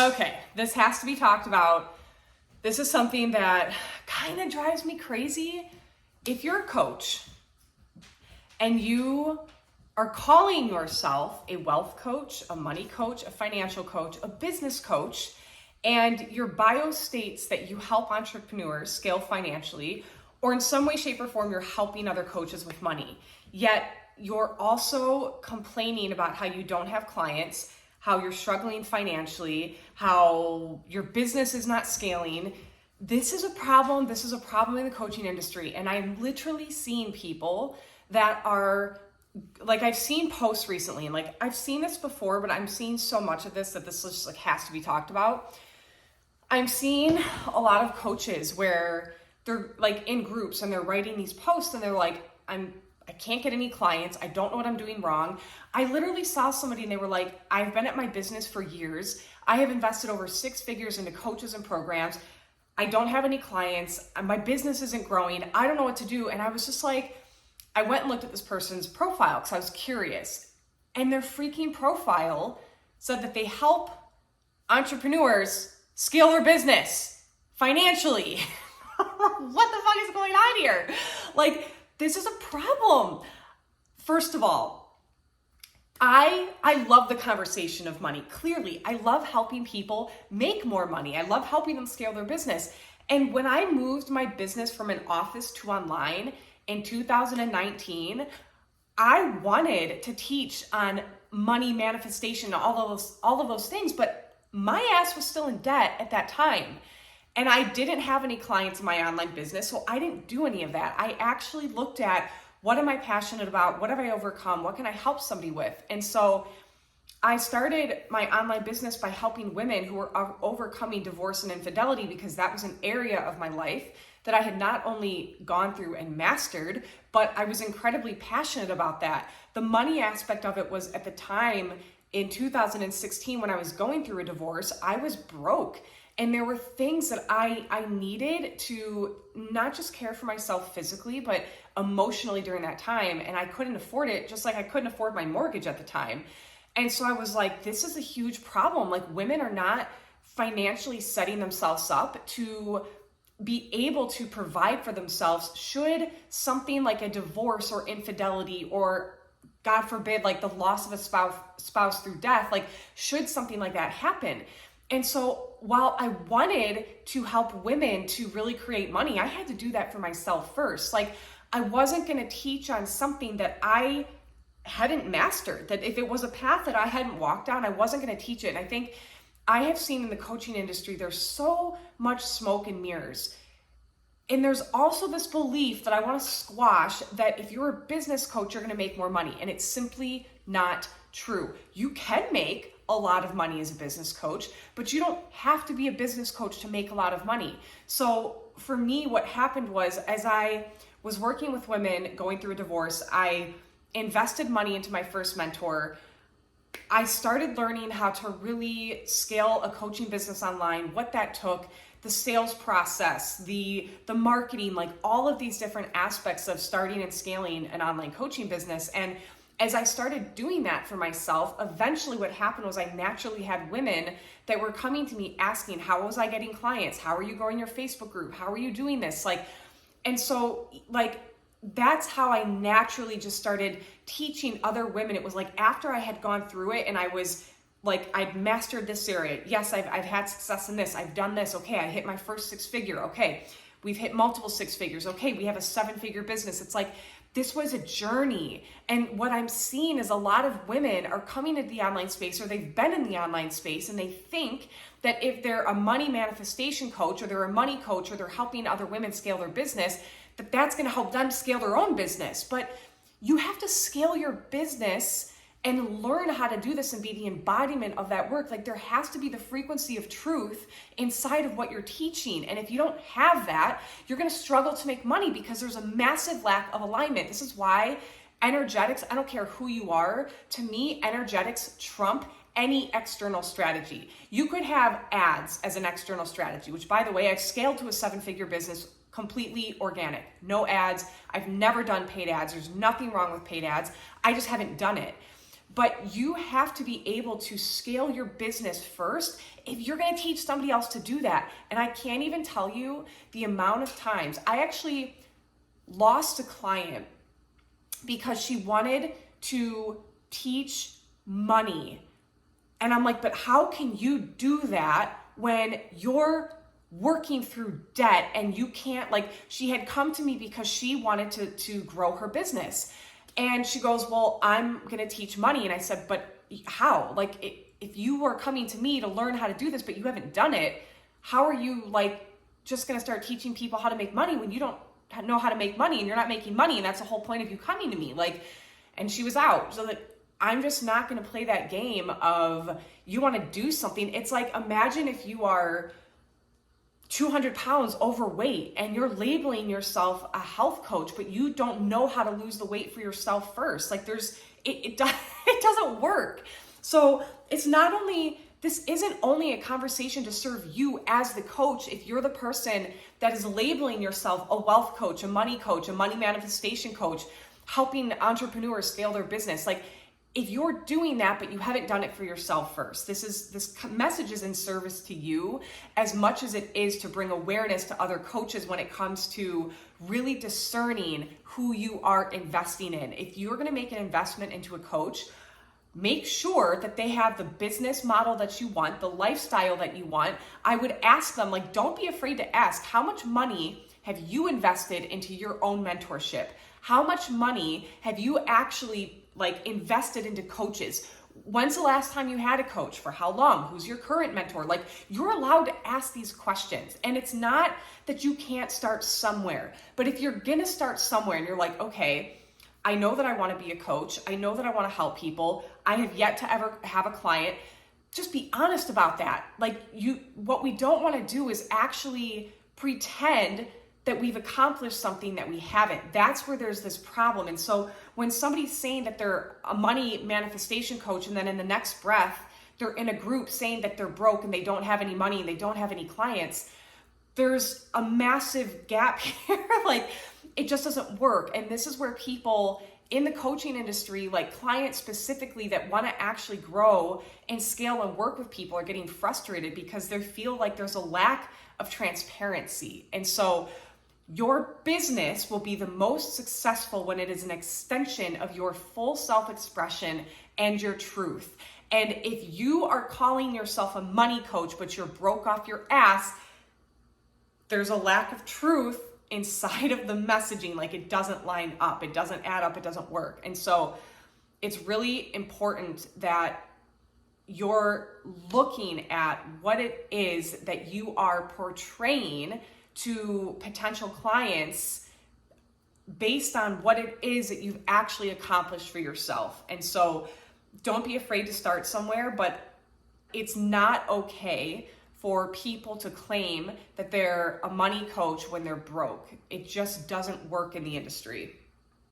Okay, this has to be talked about. This is something that kind of drives me crazy. If you're a coach and you are calling yourself a wealth coach, a money coach, a financial coach, a business coach, and your bio states that you help entrepreneurs scale financially, or in some way, shape, or form, you're helping other coaches with money, yet you're also complaining about how you don't have clients, how you're struggling financially, how your business is not scaling. This is a problem. This is a problem in the coaching industry. And I'm literally seeing people that are, like, I've seen posts recently, and like I've seen this before, but I'm seeing so much of this that this just like has to be talked about. I'm seeing a lot of coaches where they're like in groups and they're writing these posts and they're like, I can't get any clients. I don't know what I'm doing wrong. I literally saw somebody and they were like, I've been at my business for years. I have invested over 6 figures into coaches and programs. I don't have any clients. My business isn't growing. I don't know what to do. And I was just like, I went and looked at this person's profile because I was curious. And their freaking profile said that they help entrepreneurs scale their business financially. What the fuck is going on here? Like, this is a problem. First of all, I love the conversation of money. Clearly, I love helping people make more money. I love helping them scale their business. And when I moved my business from an office to online in 2019, I wanted to teach on money manifestation, all of those things, but my ass was still in debt at that time. And I didn't have any clients in my online business, so I didn't do any of that. I actually looked at, what am I passionate about? What have I overcome? What can I help somebody with? And so I started my online business by helping women who were overcoming divorce and infidelity, because that was an area of my life that I had not only gone through and mastered, but I was incredibly passionate about that. The money aspect of it was, at the time in 2016, when I was going through a divorce, I was broke. And there were things that I needed to not just care for myself physically, but emotionally during that time. And I couldn't afford it, just like I couldn't afford my mortgage at the time. And so I was like, this is a huge problem. Like, women are not financially setting themselves up to be able to provide for themselves should something like a divorce or infidelity, or God forbid, like the loss of a spouse through death, like should something like that happen. And so while I wanted to help women to really create money, I had to do that for myself first. Like, I wasn't going to teach on something that I hadn't mastered, that if it was a path that I hadn't walked down, I wasn't going to teach it. And I think I have seen in the coaching industry, there's so much smoke and mirrors. And there's also this belief that I want to squash, that if you're a business coach, you're going to make more money. And it's simply not true. You can make a lot of money as a business coach, but you don't have to be a business coach to make a lot of money. So for me, what happened was, as I was working with women going through a divorce, I invested money into my first mentor. I started learning how to really scale a coaching business online, what that took, the sales process, the marketing, like all of these different aspects of starting and scaling an online coaching business. And as I started doing that for myself, eventually what happened was I naturally had women that were coming to me asking, how was I getting clients? How are you growing your Facebook group? How are you doing this? And so that's how I naturally just started teaching other women. It was like after I had gone through it and I was like, I'd mastered this area. Yes, I've had success in this. I've done this. Okay, I hit my first 6-figure. Okay, we've hit multiple 6 figures. Okay, we have a 7-figure business. It's like, this was a journey. And what I'm seeing is a lot of women are coming into the online space, or they've been in the online space, and they think that if they're a money manifestation coach, or they're a money coach, or they're helping other women scale their business, that that's going to help them scale their own business. But you have to scale your business and learn how to do this and be the embodiment of that work. Like, there has to be the frequency of truth inside of what you're teaching. And if you don't have that, you're going to struggle to make money, because there's a massive lack of alignment. This is why energetics, I don't care who you are, to me, energetics trump any external strategy. You could have ads as an external strategy, which, by the way, I've scaled to a 7-figure business completely organic, no ads. I've never done paid ads. There's nothing wrong with paid ads. I just haven't done it. but you have to be able to scale your business first if you're going to teach somebody else to do that. And I can't even tell you the amount of times I actually lost a client because she wanted to teach money. And I'm like, but how can you do that when you're working through debt and you can't, like, she had come to me because she wanted to grow her business. And she goes, well, I'm going to teach money. And I said, but how? Like, if you were coming to me to learn how to do this, but you haven't done it, how are you like just going to start teaching people how to make money when you don't know how to make money and you're not making money? And that's the whole point of you coming to me. Like, and she was out. So that I'm just not going to play that game of you want to do something. It's like, imagine if you are 200 pounds overweight and you're labeling yourself a health coach, but you don't know how to lose the weight for yourself first. Like it doesn't work. So it's not only, this isn't only a conversation to serve you as the coach. If you're the person that is labeling yourself a wealth coach, a money manifestation coach, helping entrepreneurs scale their business, like if you're doing that, but you haven't done it for yourself first, this message is in service to you as much as it is to bring awareness to other coaches when it comes to really discerning who you are investing in. If you're going to make an investment into a coach, make sure that they have the business model that you want, the lifestyle that you want. I would ask them, like, don't be afraid to ask, how much money have you invested into your own mentorship? How much money have you actually invested into coaches? When's the last time you had a coach? For how long? Who's your current mentor? Like, you're allowed to ask these questions. And it's not that you can't start somewhere, but if you're gonna start somewhere and you're like, okay, I know that I want to be a coach. I know that I want to help people. I have yet to ever have a client. Just be honest about that. Like, what we don't want to do is actually pretend that we've accomplished something that we haven't. That's where there's this problem. And so when somebody's saying that they're a money manifestation coach, and then in the next breath, they're in a group saying that they're broke and they don't have any money and they don't have any clients, there's a massive gap here. Like, it just doesn't work. And this is where people in the coaching industry, like clients specifically that want to actually grow and scale and work with people, are getting frustrated because they feel like there's a lack of transparency. And so your business will be the most successful when it is an extension of your full self-expression and your truth. And if you are calling yourself a money coach, but you're broke off your ass, there's a lack of truth inside of the messaging. Like, it doesn't line up, it doesn't add up, it doesn't work. And so it's really important that you're looking at what it is that you are portraying to potential clients based on what it is that you've actually accomplished for yourself. And so don't be afraid to start somewhere, but it's not okay for people to claim that they're a money coach when they're broke. It just doesn't work in the industry.